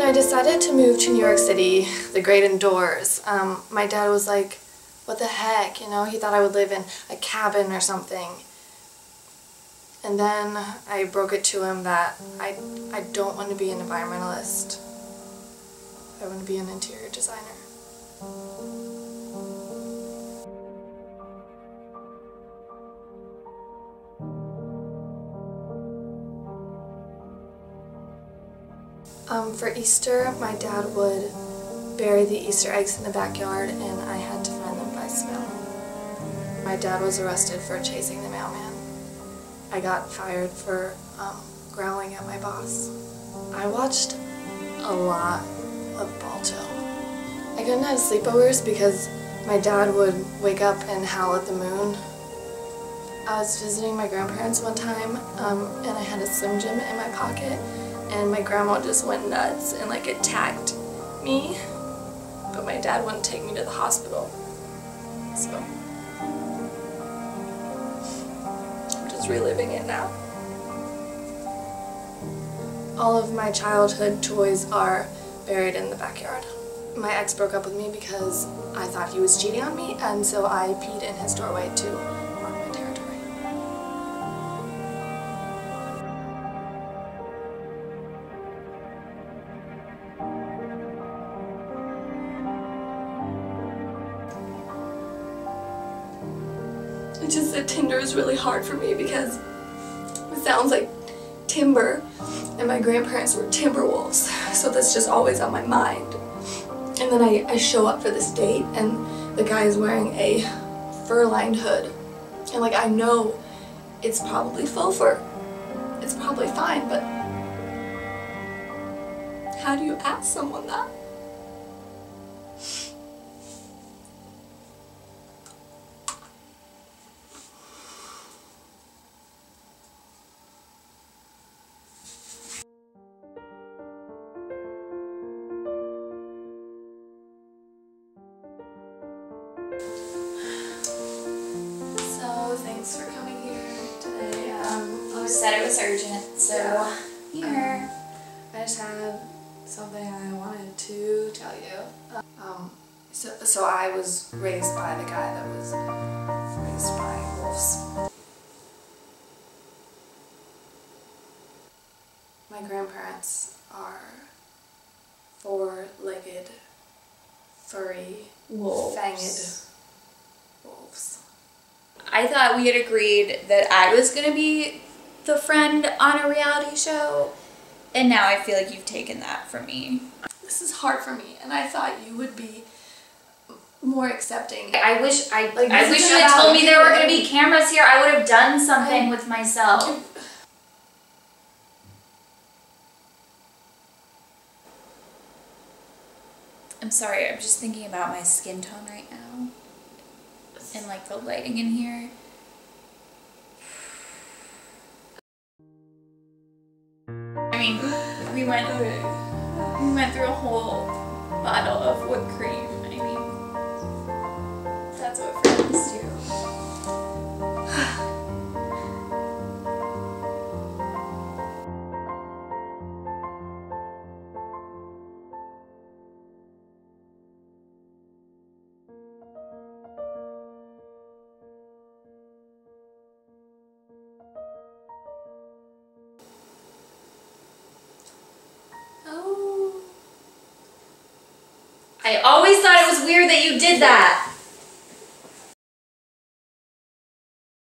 I decided to move to New York City, the great indoors, my dad was like, what the heck, you know, he thought I would live in a cabin or something. And then I broke it to him that I don't want to be an environmentalist. I want to be an interior designer. For Easter, my dad would bury the Easter eggs in the backyard and I had to find them by smell. My dad was arrested for chasing the mailman. I got fired for growling at my boss. I watched a lot of Balto. I couldn't have sleepovers because my dad would wake up and howl at the moon. I was visiting my grandparents one time and I had a Slim Jim in my pocket and my grandma just went nuts and like attacked me, but my dad wouldn't take me to the hospital. So I'm just reliving it now. All of my childhood toys are buried in the backyard. My ex broke up with me because I thought he was cheating on me, and so I peed in his doorway to mark my territory. It's just that Tinder is really hard for me because it sounds like timber, and my grandparents were timber wolves, so that's just always on my mind. And then I show up for this date and the guy is wearing a fur-lined hood, and like I know it's probably faux fur, it's probably fine, but how do you ask someone that? Thanks for coming here today. You said it was urgent, so yeah. Here. I just had something I wanted to tell you. So I was raised by the guy that was raised by wolves. My grandparents are four-legged, furry, fanged wolves. I thought we had agreed that I was going to be the friend on a reality show, and now I feel like you've taken that from me. This is hard for me, and I thought you would be more accepting. I wish you had told me there were going to be cameras here. I would have done something with myself. I'm sorry, I'm just thinking about my skin tone right now. And like the lighting in here. I mean, we went through a whole bottle of whipped cream. I mean, that's what friends do. I always thought it was weird that you did that.